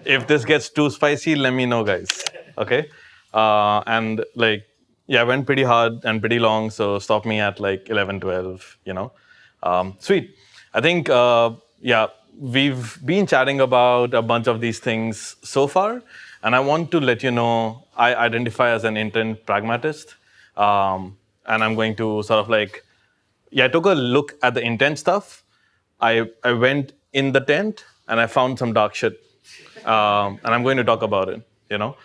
If this gets too spicy, let me know, guys. Okay? And like, yeah, I went pretty hard and pretty long, so stop me at like 11, 12, you know. Sweet. I think, yeah, we've been chatting about a bunch of these things so far, and I want to let you know I identify as an intent pragmatist, and I'm going to sort of like, yeah, I took a look at the intent stuff. I went in the tent and I found some dark shit, and I'm going to talk about it. You know,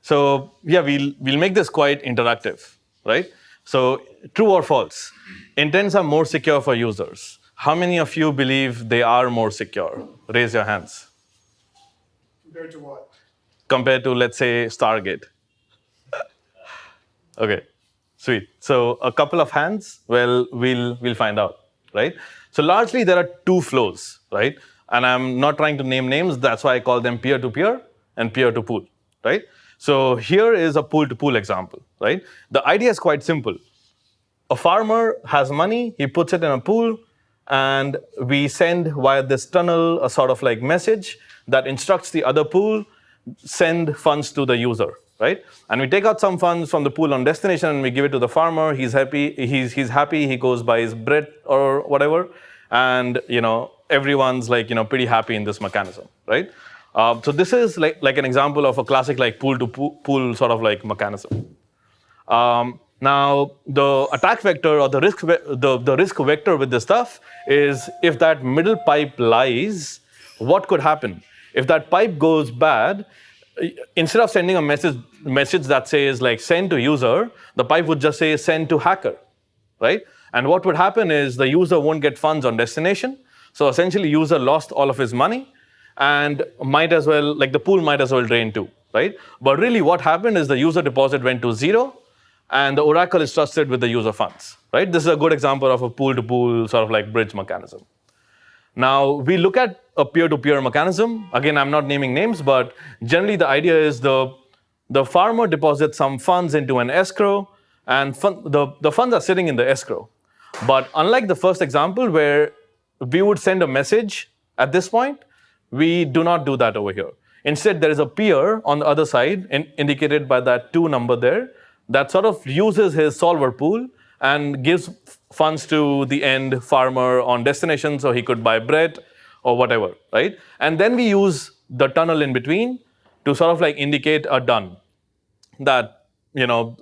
so yeah, we'll make this quite interactive, right? So true or false? Intents are more secure for users. How many of you believe they are more secure? Raise your hands. Compared to what? Compared to, let's say, Stargate. Okay, sweet. So a couple of hands. Well, we'll find out, right? So largely there are two flows, right? And I'm not trying to name names. That's why I call them peer-to-peer and peer-to-pool, right? So here is a pool-to-pool example, right? The idea is quite simple. A farmer has money. He puts it in a pool, and we send via this tunnel a sort of like message that instructs the other pool send funds to the user, right? And we take out some funds from the pool on destination and we give it to the farmer. He's happy. He's happy. He goes buy his bread or whatever, and everyone's like pretty happy in this mechanism, right? So this is like an example of a classic like pool to pool sort of like mechanism. Now the attack vector or the risk vector with this stuff is if that middle pipe lies, what could happen? If that pipe goes bad, instead of sending a message that says like send to user, the pipe would just say send to hacker, right? And what would happen is the user won't get funds on destination. So essentially, user lost all of his money, and might as well the pool might as well drain too, right? But really, what happened is the user deposit went to zero, and the oracle is trusted with the user funds, right? This is a good example of a pool-to-pool sort of like bridge mechanism. Now, we look at a peer-to-peer mechanism. Again, I'm not naming names, but generally the idea is the farmer deposits some funds into an escrow, and the funds are sitting in the escrow. But unlike the first example where we would send a message at this point, we do not do that over here. Instead, there is a peer on the other side, indicated by that 2 number there, that sort of uses his solver pool and gives funds to the end farmer on destination so he could buy bread or whatever, right? And then we use the tunnel in between to sort of like indicate a done, that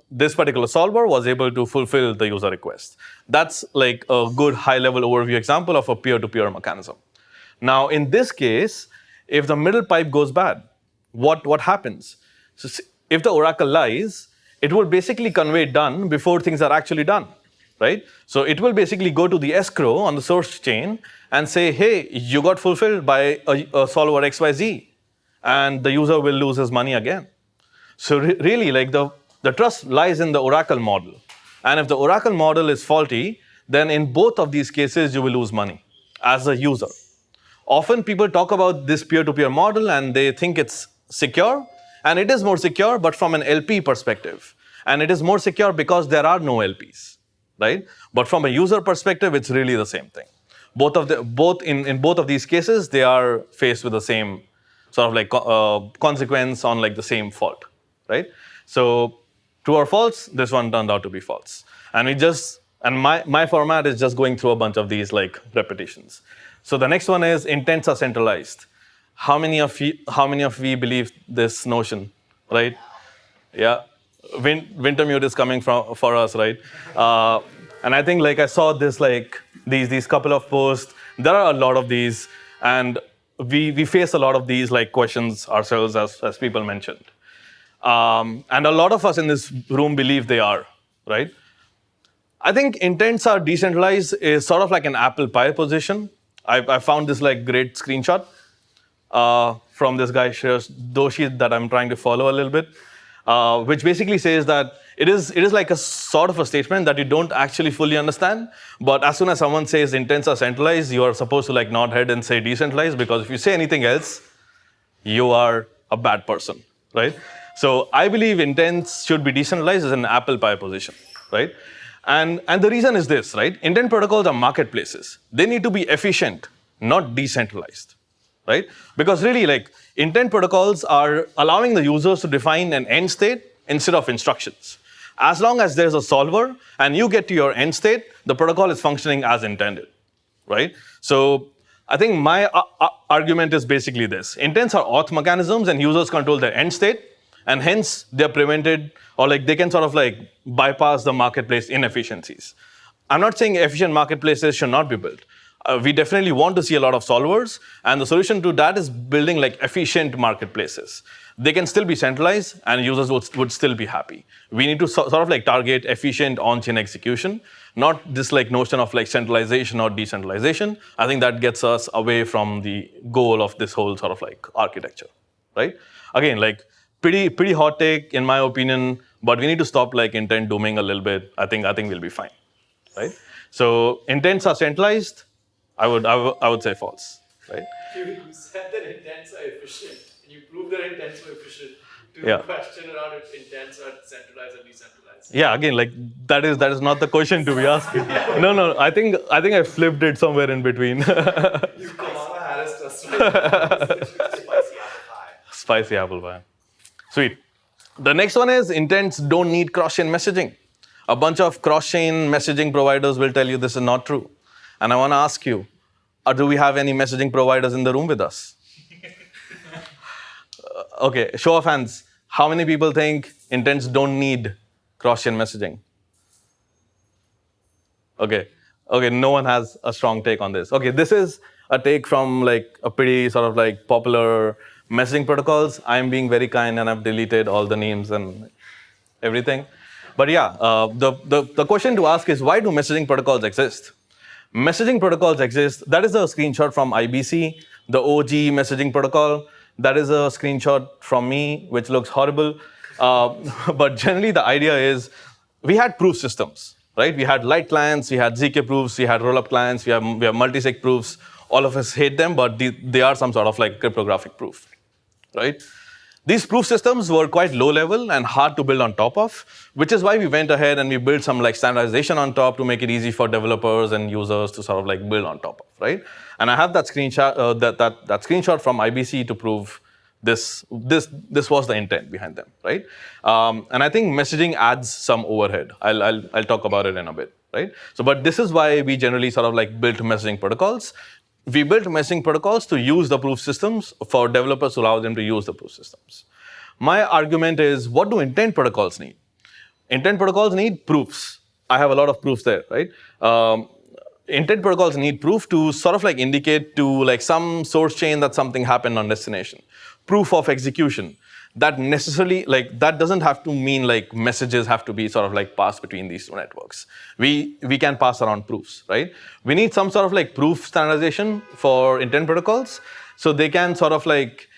this particular solver was able to fulfill the user request. That's like a good high-level overview example of a peer-to-peer mechanism. Now, in this case, if the middle pipe goes bad, what happens? So if the oracle lies, it will basically convey done before things are actually done, right? So it will basically go to the escrow on the source chain and say, hey, you got fulfilled by a solver XYZ, and the user will lose his money again. So really, like the trust lies in the oracle model. And if the oracle model is faulty, then in both of these cases, you will lose money as a user. Often people talk about this peer-to-peer model and they think it's secure. And it is more secure, but from an LP perspective. And it is more secure because there are no LPs, right? But from a user perspective, it's really the same thing. In both of these cases, they are faced with the same sort of like consequence on like the same fault, right? So true or false, this one turned out to be false. And my format is just going through a bunch of these like repetitions. So the next one is intents are centralized. How many of we believe this notion, right? Yeah, Wintermute is coming for us, right? And I think like I saw this like these couple of posts. There are a lot of these, and we face a lot of these like questions ourselves, as people mentioned. And a lot of us in this room believe they are, right? I think intents are decentralized is sort of like an apple pie position. I found this like great screenshot from this guy Shreyash Doshi that I'm trying to follow a little bit, which basically says that it is like a sort of a statement that you don't actually fully understand, but as soon as someone says intents are centralized, you are supposed to like nod head and say decentralized, because if you say anything else, you are a bad person, right? So I believe intents should be decentralized as an apple pie position, right? And the reason is this, right? Intent protocols are marketplaces. They need to be efficient, not decentralized, right? Because really, like, intent protocols are allowing the users to define an end state instead of instructions. As long as there's a solver and you get to your end state, the protocol is functioning as intended, right? So I think my argument is basically this. Intents are auth mechanisms and users control their end state, and hence they're prevented, or like they can sort of like bypass the marketplace inefficiencies. I'm not saying efficient marketplaces should not be built. We definitely want to see a lot of solvers, and the solution to that is building like efficient marketplaces. They can still be centralized, and users would still be happy. We need to sort of like target efficient on-chain execution, not this like notion of like centralization or decentralization. I think that gets us away from the goal of this whole sort of like architecture, right? Again, like pretty hot take in my opinion, but we need to stop like intent dooming a little bit. I think we'll be fine, right? So intents are centralized. I would say false, right? You said that intents are efficient, and you proved that intents were efficient. Yeah. Question around if intents are centralized or decentralized. Yeah, again, like that is not the question to be asking. No, I think I flipped it somewhere in between. You Kamala Harris trust spicy apple pie. Spicy apple pie. Sweet. The next one is intents don't need cross-chain messaging. A bunch of cross-chain messaging providers will tell you this is not true. And I want to ask you, do we have any messaging providers in the room with us? Okay, show of hands. How many people think intents don't need cross-chain messaging? Okay, no one has a strong take on this. Okay, this is a take from like a pretty sort of like popular messaging protocols. I'm being very kind and I've deleted all the names and everything. But yeah, the question to ask is, why do messaging protocols exist? Messaging protocols exist. That is a screenshot from IBC, the OG messaging protocol. That is a screenshot from me, which looks horrible. But generally, the idea is we had proof systems, right? We had light clients, we had ZK proofs, we had rollup clients, we have multisig proofs. All of us hate them, but they are some sort of like cryptographic proof, right? These proof systems were quite low level and hard to build on top of, which is why we went ahead and we built some like standardization on top to make it easy for developers and users to sort of like build on top of, right? And I have that screenshot, that screenshot from IBC to prove this was the intent behind them, right? And I think messaging adds some overhead. I'll talk about it in a bit, right? So, but this is why we generally sort of like built messaging protocols. We built messaging protocols to use the proof systems for developers to allow them to use the proof systems. My argument is, what do intent protocols need? Intent protocols need proofs. I have a lot of proofs there, right? Intent protocols need proof to sort of like indicate to like some source chain that something happened on destination. Proof of execution. That necessarily, like, that doesn't have to mean like messages have to be sort of like passed between these two networks. We can pass around proofs, right? We need some sort of like proof standardization for intent protocols, so they can sort of like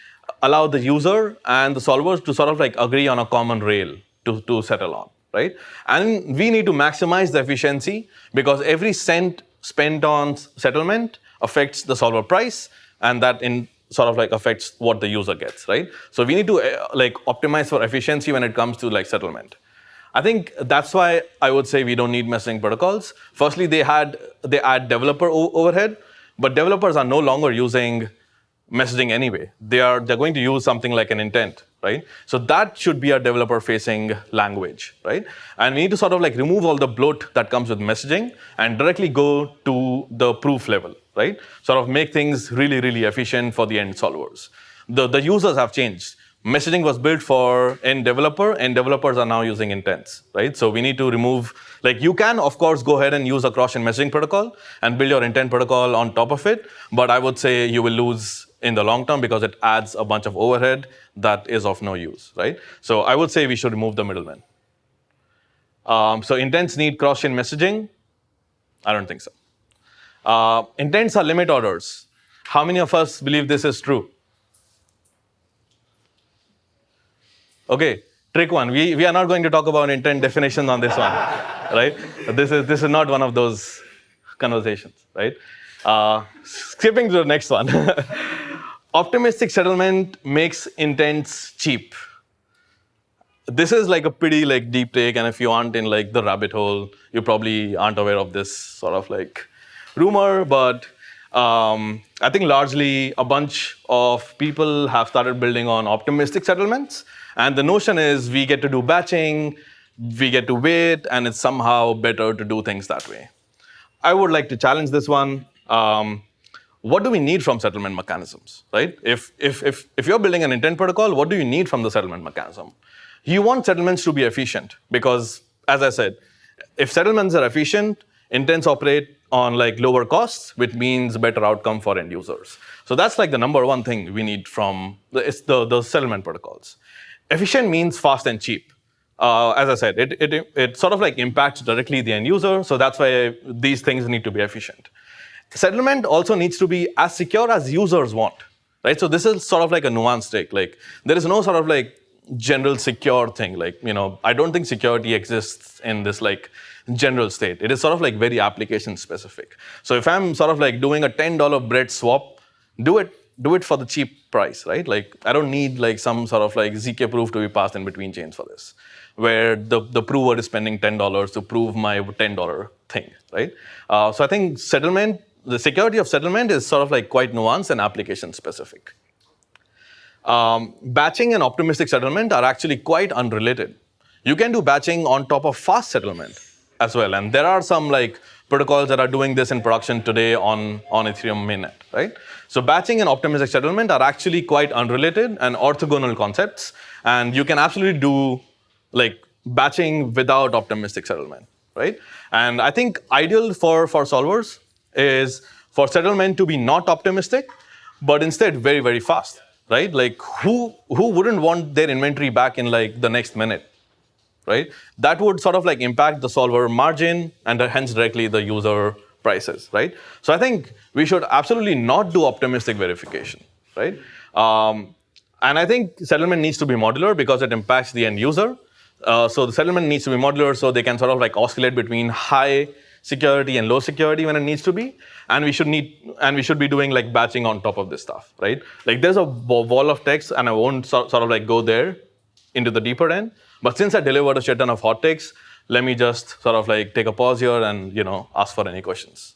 allow the user and the solvers to sort of like agree on a common rail to settle on, right? And we need to maximize the efficiency because every cent spent on settlement affects the solver price, and that in sort of like affects what the user gets, right? So we need to like optimize for efficiency when it comes to like settlement. I think that's why I would say we don't need messaging protocols. Firstly, they add developer overhead, but developers are no longer using messaging anyway. They're going to use something like an intent, right? So that should be a developer-facing language, right? And we need to sort of like remove all the bloat that comes with messaging and directly go to the proof level, right? Sort of make things really, really efficient for the end solvers. The users have changed. Messaging was built for end developer, and developers are now using intents, right? So we need to remove, like you can, of course, go ahead and use a cross-chain messaging protocol and build your intent protocol on top of it, but I would say you will lose in the long term because it adds a bunch of overhead that is of no use, right? So I would say we should remove the middleman. So intents need cross-chain messaging? I don't think so. Intents are limit orders. How many of us believe this is true? Okay, trick one. We are not going to talk about intent definitions on this one, right? This is not one of those conversations, right? Skipping to the next one. Optimistic settlement makes intents cheap. this is like a pretty like deep take, and if you aren't in like the rabbit hole, you probably aren't aware of this sort of like rumor. But I think largely a bunch of people have started building on optimistic settlements, and the notion is we get to do batching, we get to wait, and it's somehow better to do things that way. I would like to challenge this one. What do we need from settlement mechanisms, right? If you're building an intent protocol, what do you need from the settlement mechanism? You want settlements to be efficient because, as I said, if settlements are efficient, intents operate on like lower costs, which means better outcome for end users. So that's like the number one thing we need from the settlement protocols. Efficient means fast and cheap. As I said, it sort of like impacts directly the end user, so that's why these things need to be efficient. Settlement also needs to be as secure as users want, right? So this is sort of like a nuanced take. Like there is no sort of like general secure thing. Like, I don't think security exists in this like general state. It is sort of like very application specific. So if I'm sort of like doing a $10 bread swap, do it for the cheap price, right? Like I don't need like some sort of like ZK proof to be passed in between chains for this, where the prover is spending $10 to prove my $10 thing, right? So I think the security of settlement is sort of like quite nuanced and application specific. Batching and optimistic settlement are actually quite unrelated. You can do batching on top of fast settlement as well, and there are some like protocols that are doing this in production today on Ethereum mainnet, right? So batching and optimistic settlement are actually quite unrelated and orthogonal concepts, and you can absolutely do like batching without optimistic settlement, right? And I think ideal for solvers is for settlement to be not optimistic, but instead very, very fast, right? Like who wouldn't want their inventory back in like the next minute, right? That would sort of like impact the solver margin and hence directly the user prices, right? So I think we should absolutely not do optimistic verification, right? And I think settlement needs to be modular because it impacts the end user. So the settlement needs to be modular so they can sort of like oscillate between high security and low security when it needs to be. And we should be doing like batching on top of this stuff, right? Like there's a wall of text and I won't sort of like go there into the deeper end. But since I delivered a shit ton of hot takes, let me just sort of like take a pause here and ask for any questions.